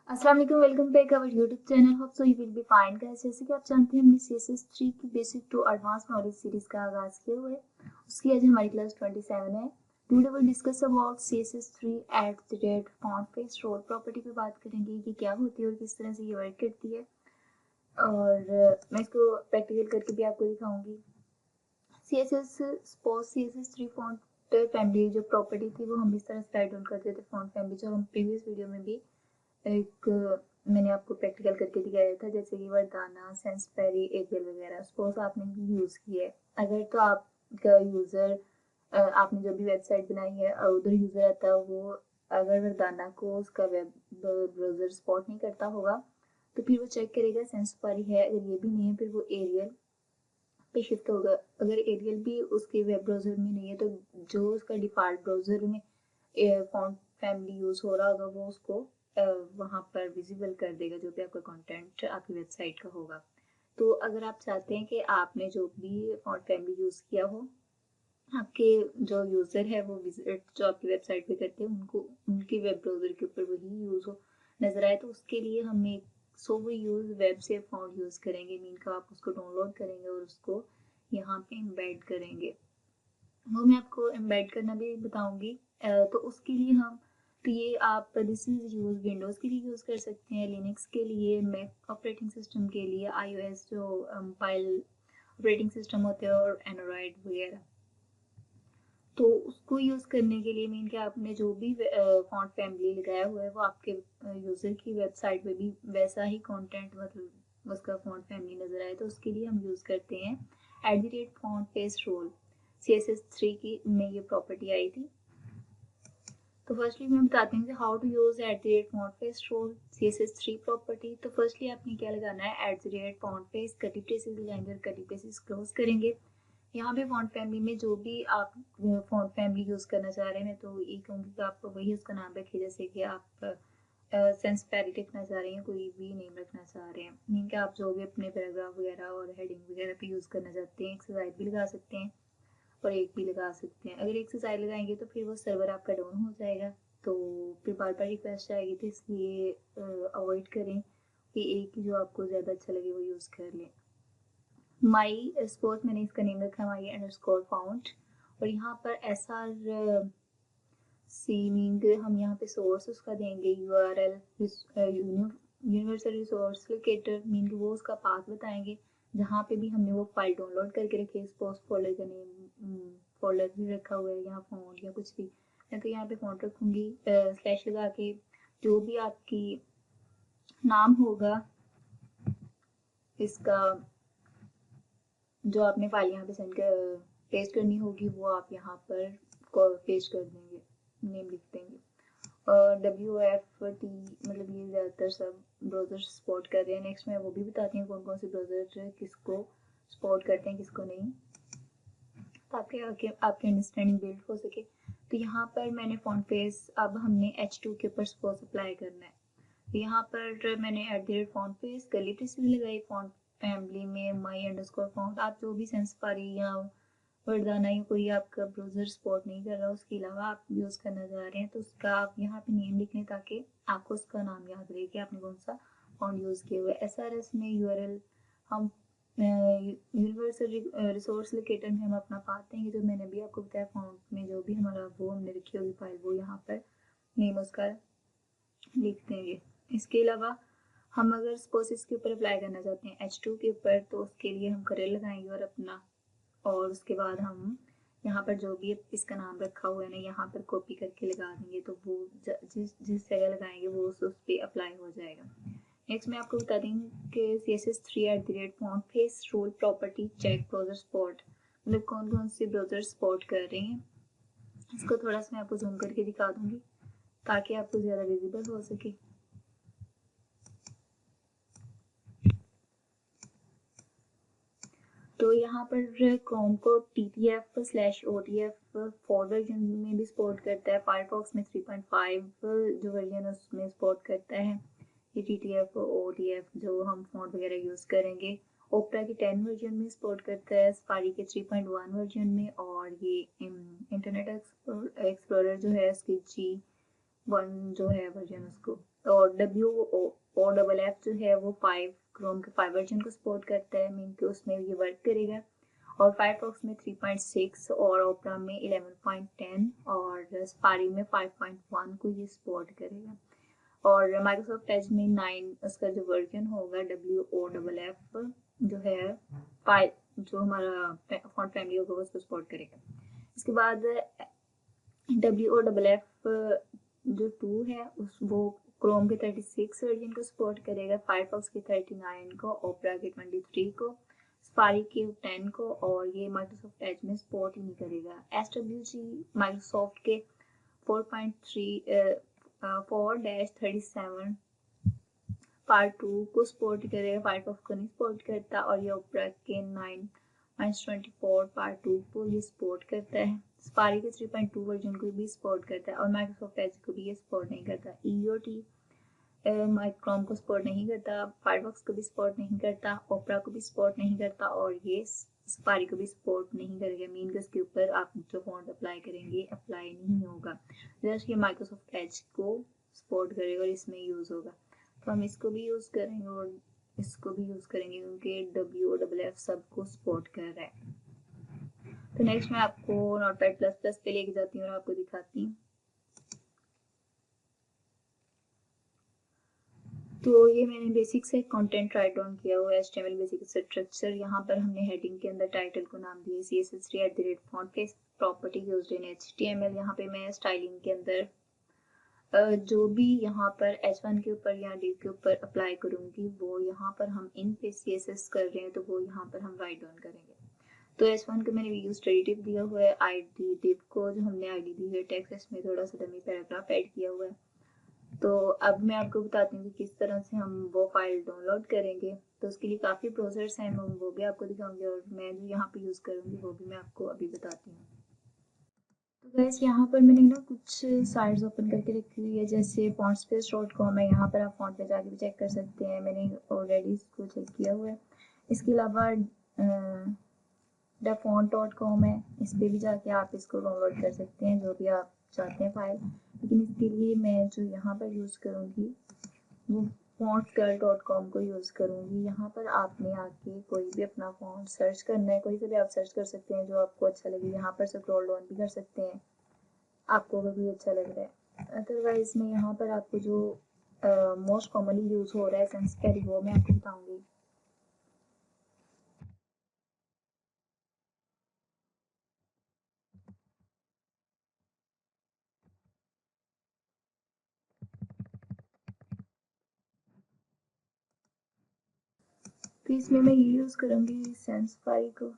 अस्सलाम वालेकुम, welcome back our YouTube channel. Hope so you will be fine guys. जैसे कि आप जानते हैं हमने CSS3 की basic to advance knowledge series का आगाज किया हुआ है। उसकी आज हमारी क्लास 27 है। Today will discuss about CSS3 at the rate font face rule property पे बात करेंगे कि क्या होती है और किस तरह से ये वर्क करती है, और मैं इसको प्रैक्टिकल करके भी आपको दिखाऊंगी। CSS3 फॉन्ट फैमिली जो प्रॉपर्टी थी वो हम इस तरह से राइट डाउन करते थे। फॉन्ट फैमिली जो हम प्रीवियस वीडियो में भी एक मैंने आपको प्रैक्टिकल करके दिखाया था, जैसे कि वर्दाना, सेंसपेरी, एरियल वगैरह। सपोज आपने यूज़ किया है, अगर तो आपका यूज़र आपने जो भी वेबसाइट बनाई है उधर यूज़र आता है, वो अगर वर्दाना को उसका वेब ब्राउज़र सपोर्ट नहीं करता होगा तो फिर वो चेक करेगा सेंसपेरी है। अगर ये भी नहीं है फिर वो एरियल पे शिफ्ट होगा। अगर एरियल भी उसके वेब ब्राउज़र में नहीं है तो जो उसका डिफ़ॉल्ट ब्राउज़र में फॉन्ट फैमिली यूज़ हो रहा होगा वो उसको वहाँ पर विजिबल कर देगा, जो भी आपका कंटेंट आपकी वेबसाइट का होगा। तो अगर आप चाहते हैं कि आपने जो भी फॉन्ट फैमिली यूज़ किया हो, आपके जो यूज़र है वो विजिट जो आपकी वेबसाइट पे करते हैं उनको उनके वेब ब्राउज़र के ऊपर वही यूज़ हो नज़र आए, तो उसके लिए हम एक वी यूज़ वेब से फॉन्ट यूज़ करेंगे। मीन का आप उसको डाउनलोड करेंगे और उसको यहाँ पे एम्बेड करेंगे। वो मैं आपको एम्बेड करना भी बताऊंगी। तो उसके लिए हम तो ये आप दिस इज यूज विंडोज़ के लिए यूज़ कर सकते हैं, लिनक्स के लिए, मैक ऑपरेटिंग सिस्टम के लिए, iOS जो मोबाइल ऑपरेटिंग सिस्टम होते हैं, और एंड्रॉयड वगैरह। तो उसको यूज़ करने के लिए मीन कि आपने जो भी फॉन्ट फैमिली लगाया हुआ है वो आपके यूज़र की वेबसाइट पे भी वैसा ही कंटेंट मतलब उसका फॉन्ट फैमिली नज़र आए, तो उसके लिए हम यूज़ करते हैं @फॉन्ट फेस रोल। CSS3 की में ये प्रॉपर्टी आई थी। तो फर्स्टली मैं बताती हूँ कि how to use @font face rule CSS3 property. तो फर्स्टली आपने क्या लगाना है, @फॉन्ट फेस कर्ली ब्रेसेस लगाएंगे और कर्ली ब्रेसेस क्लोज करेंगे। यहाँ पे फॉन्ट फैमिली में जो भी आप फॉन्ट फैमिली यूज़ करना चाह रहे हैं, मैं तो ये कहूँगी कि आप वही उसका नाम रखिए। जैसे कि आप सेंसपेरी लिखना चाह रहे हैं, कोई भी नेम रखना चाह रहे हैं, मीन कि आप जो भी अपने पैराग्राफ वगैरह और हेडिंग वगैरह पे यूज़ करना चाहते हैं, एक्सरसाइज भी लगा सकते हैं और एक भी लगा सकते हैं। अगर एक्सरसाइज लगाएंगे तो फिर वो सर्वर आपका डाउन हो जाएगा, तो फिर बार बार रिक्वेस्ट आएगी, तो इसलिए अवॉइड करें कि एक ही जो आपको ज़्यादा अच्छा लगे वो यूज़ कर लें। माई सपोज मैंने इसका नेम रखा माई अंडरस्कोर फाउंड, और यहाँ पर SR सी मीन हम यहाँ पे सोर्स उसका देंगे, URL universal resource locator mean वो उसका पाथ बताएंगे जहाँ पे भी हमने वो फाइल डाउनलोड करके रखी है। सपोज फोल्डर का नेम फोल्डर भी रखा हुआ है, यहाँ फ़ॉन्ट या कुछ भी, मैं तो यहाँ पे फ़ॉन्ट रखूँगी स्लैश लगा के। जो भी आपकी नाम होगा इसका, जो आपने फाइल यहाँ पे सेंड कर पेस्ट करनी होगी वो आप यहाँ पर पेस्ट कर देंगे, नेम लिख देंगे। और WFT मतलब ये ज़्यादातर सब ब्राउज़र सपोर्ट कर रहे हैं। नेक्स्ट मैं वो भी बताती हूँ कौन कौन से ब्राउज़र किसको सपोर्ट करते हैं किसको नहीं, ताकि आपकी अंडरस्टैंडिंग बिल्ड हो सके। तो यहाँ पर मैंने फॉन्ट फेस अब हमने H2 के ऊपर सपोज अप्लाई करना है। तो यहाँ पर मैंने @फॉन्ट फेस कर्ली ब्रेसेस लगाई। फॉन्ट फैमिली में माई अंडरस्कोर फॉन्ट, आप जो भी सेंसपेरी या वर्दाना या कोई आपका ब्राउज़र सपोर्ट नहीं कर रहा उसके अलावा आप यूज़ करना चाह रहे हैं, तो उसका आप यहाँ पे नेम लिख लें ताकि आपको उसका नाम याद रहे कि आपने कौन सा फॉन्ट यूज़ किया हुआ है। SRS में URL हम यूनिवर्सल रिसोर्स लोकेटर में हम अपना पाथ देंगे, जो मैंने भी आपको बताया फॉन्ट में जो भी हमारा वो हमने रखी होगी फाइल वो यहाँ पर नेम उसका लिख देंगे। इसके अलावा हम अगर सपोज इसके ऊपर अप्लाई करना चाहते हैं H2 के ऊपर, तो उसके लिए हम करेल लगाएंगे और अपना, और उसके बाद हम यहाँ पर जो भी इसका नाम रखा हुआ है ना यहाँ पर कॉपी करके लगा देंगे, तो वो जिस जगह लगाएंगे वो उस पर अप्लाई हो जाएगा। नेक्स्ट मैं आपको बता देंगे कि CSS3 font face rule property check browser support, मतलब कौन कौन से ब्राउज़र सपोर्ट कर रहे हैं। इसको थोड़ा सा मैं आपको जूम करके दिखा दूंगी ताकि आपको ज़्यादा विजिबल हो सके। तो यहाँ पर क्रोम को TTF/OTF 4 वर्जन में भी सपोर्ट करता है। फायरफॉक्स में 3.5 जो वर्जन है उसमें सपोर्ट करता है ये TTF OTF जो हम फॉन्ट वगैरह यूज़ करेंगे। ओपरा की 10 वर्जन में सपोर्ट करता है, सफारी के 3.1 वर्जन में, और ये इंटरनेट एक्सप्लोरर जो है उसकी G1 जो है वर्जन उसको और WOFF जो है वो 5 क्रोम के 5 वर्जन को सपोर्ट करता है, मीन कि उसमें ये वर्क करेगा। और फायरफॉक्स में 3.6 और ओपरा में 11.10 और स्पारी में 5.1 को ये सपोर्ट करेगा। और माइक्रोसॉफ्ट एज में 9 उसका जो वर्जन होगा WOFF जो है 5 जो हमारा फॉन्ट फैमिली होगा वो उसको सपोर्ट करेगा। इसके बाद WOFF जो 2 है उस वो क्रोम के 36 वर्जन को सपोर्ट करेगा, फायरफॉक्स के 39 को, ओपरा के 23 को, स्पारी के 10 को, और ये माइक्रोसॉफ्ट एज में सपोर्ट ही नहीं करेगा। SWG माइक्रोसॉफ्ट के 4.37 पार्ट 2 को सपोर्ट करेगा, फायरफॉक्स को नहीं सपोर्ट करता। और ये ओपरा के 9.24 पार्ट 2 को ये सपोर्ट करता है। स्पारी के 3.2 वर्जन को भी सपोर्ट करता है और माइक्रोसॉफ्ट एज को भी ये सपोर्ट नहीं करता। EOT क्रोम को सपोर्ट नहीं करता, फायरफॉक्स को भी सपोर्ट नहीं करता, ओपरा को भी सपोर्ट नहीं करता और ये स्पारी को भी सपोर्ट नहीं करेगा। मीन के उसके ऊपर आप जो फॉन्ट अप्लाई करेंगे अप्लाई नहीं होगा, जस्ट ये माइक्रोसॉफ्ट एज को सपोर्ट करेगा और इसमें यूज़ होगा। तो हम इसको भी यूज़ करेंगे और इसको भी यूज़ करेंगे क्योंकि WOFF सबको सपोर्ट कर रहा है। तो नेक्स्ट मैं आपको Notepad++ पे लेके जाती हूँ और आपको दिखाती हूँ। तो ये मैंने बेसिक से कंटेंट राइट डाउन किया हुआ है, HTML बेसिक स्ट्रक्चर। यहाँ पर हमने हेडिंग के अंदर टाइटल को नाम दिया CSS3@font property used in HTML। यहाँ पे मैं स्टाइलिंग के अंदर जो भी यहाँ पर H1 के ऊपर या div के ऊपर अप्लाई करूँगी वो यहाँ पर हम इन पे CSS कर रहे हैं तो वो यहाँ पर हम राइट डाउन करेंगे। तो H1 को मैंने यूज डिव दिया हुआ है, ID div को जो हमने ID दी है टेक्स्ट, इसमें थोड़ा सा डमी पैराग्राफ ऐड किया हुआ है। तो अब मैं आपको बताती हूँ कि किस तरह से हम वो फाइल डाउनलोड करेंगे। तो उसके लिए काफ़ी प्रोसेस हैं, मैं वो भी आपको दिखाऊंगी और मैं जो यहाँ पे यूज़ करूँगी वो भी मैं आपको अभी बताती हूँ। तो गैस यहाँ पर मैंने ना कुछ साइट्स ओपन करके रखी हुई है, जैसे fontspace.com है। यहाँ पर आप फॉन्ट पे जाके भी चेक कर सकते हैं, मैंने ऑलरेडी इसको चेक किया हुआ है। इसके अलावा dafont.com है, इस पर भी जाके आप इसको डाउनलोड कर सकते हैं जो भी आप चाहते हैं फाइल। लेकिन इसके लिए मैं जो यहाँ पर यूज़ करूँगी वो fontgirl.com को यूज़ करूँगी। यहाँ पर आपने आके कोई भी अपना फॉन्ट सर्च करना है, कोई से भी आप सर्च कर सकते हैं जो आपको अच्छा लगे। यहाँ पर स्क्रॉल डाउन भी कर सकते हैं आपको अगर कोई अच्छा लग रहा है। अदरवाइज मैं यहाँ पर आपको जो मोस्ट कॉमनली यूज़ हो रहा है सेंसपेरी वो मैं आपको बताऊँगी। तो इसमें मैं ये यूज़ करूँगी सेंसपेरी को।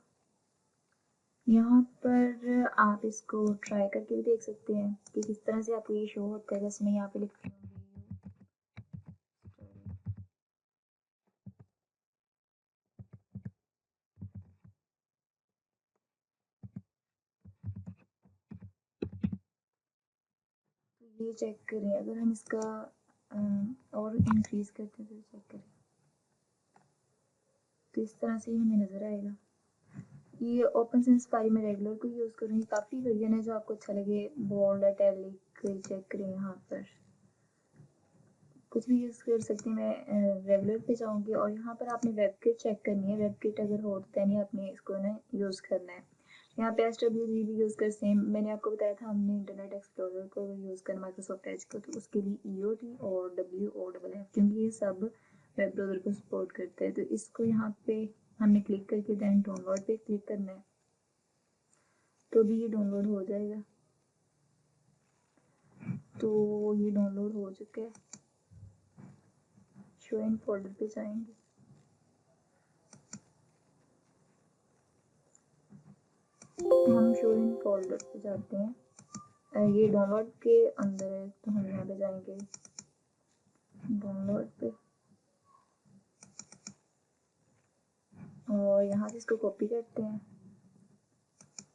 यहाँ पर आप इसको ट्राई करके भी देख सकते हैं कि किस तरह से आपको ये शो होता है। जैसे मैं यहाँ पे लिखती हूँ तो ये चेक करें, अगर हम इसका और इंक्रीज करते हैं तो चेक करें तो इस तरह से ही हमें नज़र आएगा। ये ओपन सेंसपेरी में रेगुलर को यूज़ करूँगी, काफ़ी वर्जन है जो आपको अच्छा लगे, बोल्ड इटैलिक चेक करें। यहाँ पर कुछ भी यूज़ कर सकते हैं। मैं रेगुलर पे जाऊँगी और यहाँ पर आपने वेबकिट चेक करनी है। वेबकिट अगर हो तो दैन आपने इसको ना यूज़ करना है। यहाँ पे SWG भी यूज़ कर सेम मैंने आपको बताया था हमने इंटरनेट एक्सप्लोरर को यूज़ करना माइक्रोसॉफ्ट एज को, तो उसके लिए EOT और WOFF क्योंकि ये सब वेब ब्राउज़र को सपोर्ट करते हैं। तो इसको यहाँ पे हमने क्लिक करके दैन डाउनलोड पे क्लिक करना है तो भी ये डाउनलोड हो जाएगा। तो ये डाउनलोड हो चुका है। शो इन फोल्डर पे जाएंगे, हम शो इन फोल्डर पे जाते हैं। ये डाउनलोड के अंदर है तो हम यहाँ पे जाएंगे डाउनलोड पे और यहाँ से इसको कॉपी करते हैं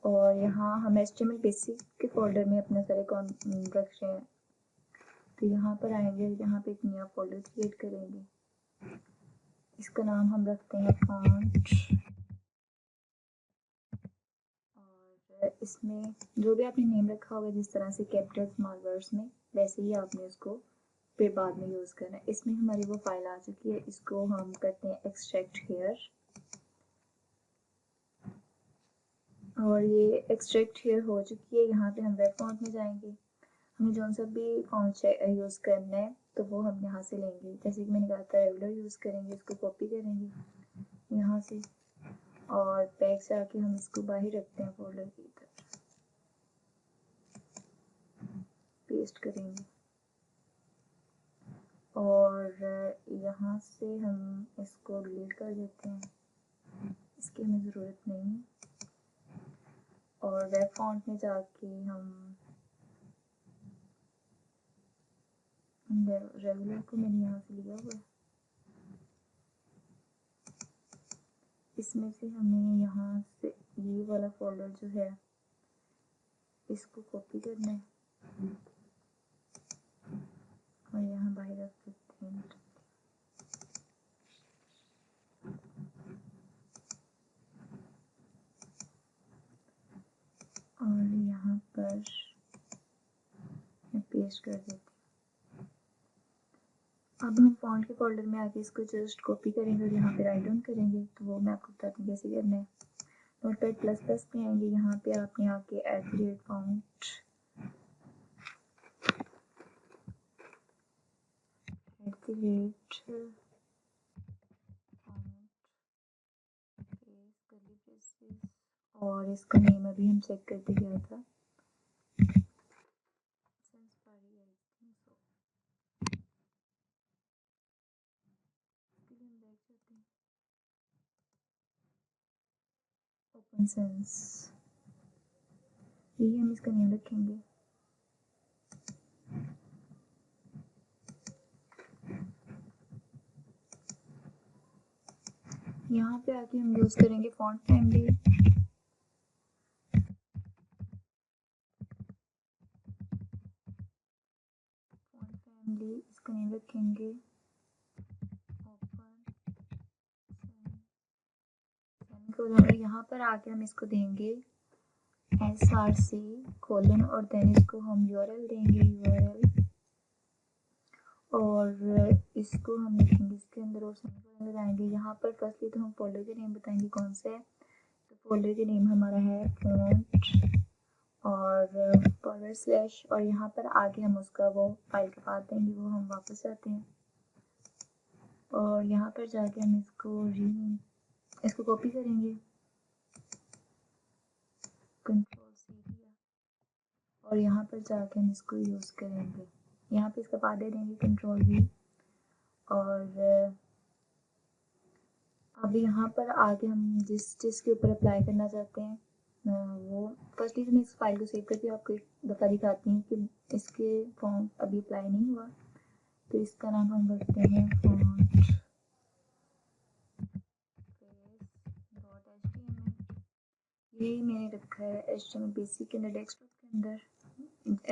और यहाँ हम HTML बेसिक के फोल्डर में अपने सारे अकाउंट रख रहे हैं। तो यहाँ पर आएंगे, यहाँ पे एक नया फोल्डर क्रिएट करेंगे, इसका नाम हम रखते हैं फॉन्ट और इसमें जो भी आपने नेम रखा होगा जिस तरह से कैपिटल स्मॉल वर्ड्स में वैसे ही आपने उसको फिर बाद में यूज़ करना है। इसमें हमारी वो फाइल आ चुकी है, इसको हम करते हैं एक्सट्रैक्ट हेयर, और ये एक्सट्रैक्ट हेयर हो चुकी है। यहाँ पे हम वेब फॉन्ट में जाएंगे, हमें जो सा भी फॉन्ट यूज़ करना है तो वो हम यहाँ से लेंगे। जैसे कि मैंने कहा था रेगुलर यूज़ करेंगे, इसको कॉपी करेंगे यहाँ से और बैक से आके हम इसको बाहर रखते हैं, फोल्डर के इधर पेस्ट करेंगे और यहाँ से हम इसको डिलीट कर देते हैं, इसकी हमें ज़रूरत नहीं है। और वेब फॉन्ट में जाके हम रेगुलर को मैंने यहाँ से लिया हुआ है, इसमें से हमें यहाँ से ये वाला फोल्डर जो है इसको कॉपी करना है और यहाँ बाहर रख सकते हैं। और यहाँ पर मैं पेस्ट कर देती हूँ। अब हम फॉन्ट के फोल्डर में आके इसको जस्ट कॉपी करेंगे और यहाँ पे राइट डाउन करेंगे, तो वो मैं आपको बताती हूँ कैसे करना है। नोटपैड प्लस प्लस पे आएंगे, यहाँ पे आपने आके @font और इसका नेम अभी हम चेक करके गया था, ओपन सेंस, यही हम इसका नेम रखेंगे। यहाँ पे आके हम यूज़ करेंगे फॉन्ट फैमिली, इसका नेम रखेंगे ओपन। यहाँ पर आके हम इसको देंगे src कोलन और देन इसको हम URL देंगे URL, और इसको हम लिखेंगे इसके अंदर और सेमीकोलन लगाएंगे। यहाँ पर फर्स्टली तो हम फोल्डर के नेम बताएंगे कौन सा है, तो फोल्डर के नेम हमारा है फॉन्ट और / और यहाँ पर आगे हम उसका वो फाइल का पाथ देंगे, वो हम वापस जाते हैं और यहाँ पर जाके हम इसको कॉपी करेंगे, Ctrl+C दिया और यहाँ पर जाके हम इसको यूज़ करेंगे। यहाँ पे इसका पाथ दे देंगे Ctrl+V और अब यहाँ पर आगे हम जिस चीज़ के ऊपर अप्लाई करना चाहते हैं वो फर्स्टली तो मैं इस फाइल को सेव करके आपको एक दफ़ा दिखाती हूँ कि इसके फॉर्म अभी अप्लाई नहीं हुआ, तो इसका नाम हम रखते हैं font ये मैंने रखा है HTML बेसिक के अंदर, डेस्कटॉप के अंदर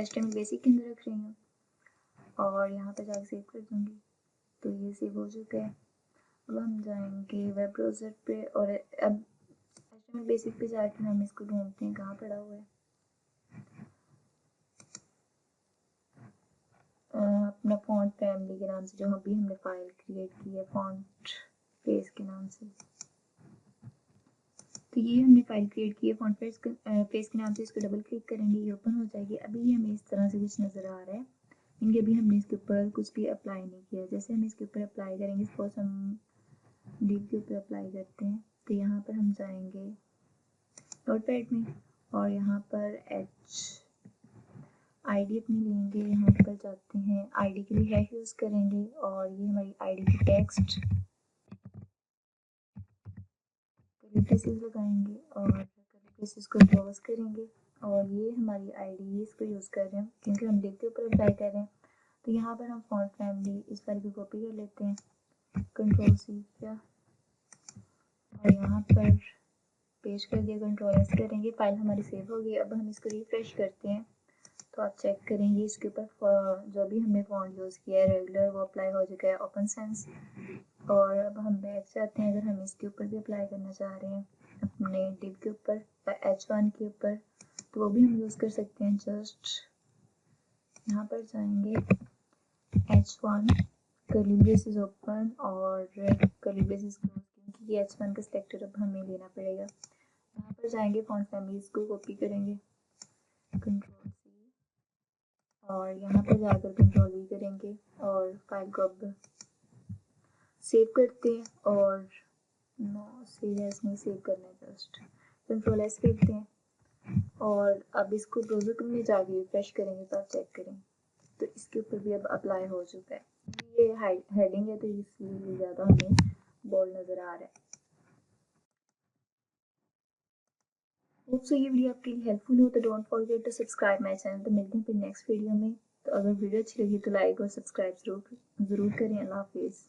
HTML बेसिक के अंदर रख रही हूँ और यहाँ पर जाकर सेव कर दूँगी, तो ये सेव हो चुका है। अब हम जाएंगे वेब ब्राउज़र पे और अब HTML बेसिक पे जाकर हम इसको ढूंढते हैं कहाँ पड़ा हुआ है। अपना फॉन्ट फैमिली के नाम से जो अभी हमने फाइल क्रिएट की है फॉन्ट पेज के नाम से, तो ये हमने फाइल क्रिएट की है फॉन्ट पेज के नाम से। इसको डबल क्लिक करेंगे, ये ओपन हो जाएगी। अभी हमें इस तरह से कुछ नज़र आ रहा है, इनके अभी हमने इसके ऊपर कुछ भी अप्लाई नहीं किया। जैसे हम इसके ऊपर अप्लाई करेंगे, सपोज हम डिव के ऊपर अप्लाई करते हैं, तो यहाँ पर हम जाएंगे नोटपैड में और यहाँ पर आईडी अपनी लेंगे, यहाँ पर जाते हैं आईडी के लिए हैश यूज़ करेंगे और ये हमारी आईडी की टेक्स्ट ब्रेसेस लगाएंगे और ब्रेसेस को क्लोज करेंगे और ये हमारी आईडी, इसको यूज़ कर रहे हैं क्योंकि हम डिव के ऊपर अप्लाई कर रहे हैं। तो यहाँ पर हम फॉन्ट फैमिली इस फाइल को कॉपी कर लेते हैं, Ctrl+C किया और यहाँ पर पेस्ट कर दिया, Ctrl+S करेंगे, फाइल हमारी सेव हो गई। अब हम इसको रिफ्रेश करते हैं तो आप चेक करेंगे इसके ऊपर जो भी हमने फॉन्ट यूज़ किया है रेगुलर वो अप्लाई हो चुका है, ओपन सेंस। और अब हम बैक जाते हैं, अगर हम इसके ऊपर भी अप्लाई करना चाह रहे हैं अपने डिव के ऊपर H1 के ऊपर, तो वो भी हम यूज़ कर सकते हैं। जस्ट यहाँ पर जाएंगे H1 कर्ली ब्रेसेस ओपन और कर्ली ब्रेसेस क्लोज, क्योंकि ये H1 का सिलेक्टर अब हमें लेना पड़ेगा। यहाँ पर जाएंगे, फॉन्ट फैमिलीज को कॉपी करेंगे, कंट्रोल सी, और यहाँ पर जाकर कंट्रोल वी करेंगे और फाइल को अब सेव करते हैं। और नो सेव एज नहीं सेव करना है, जस्ट कंट्रोल एस करते हैं और अब इसको ब्राउज़र में जाके रिफ्रेश करेंगे तो आप चेक करें तो इसके ऊपर भी अब अप्लाई हो चुका है। ये हेडिंग है तो इसलिए ज़्यादा हमें बोल्ड नज़र आ रहा है। होप सो ये वीडियो आपके लिए हेल्पफुल हो, तो don't forget to subscribe my channel. तो मिलते हैं फिर नेक्स्ट वीडियो में। तो अगर वीडियो अच्छी लगी तो लाइक और सब्सक्राइब ज़रूर करें। अल्लाह हाफिज़।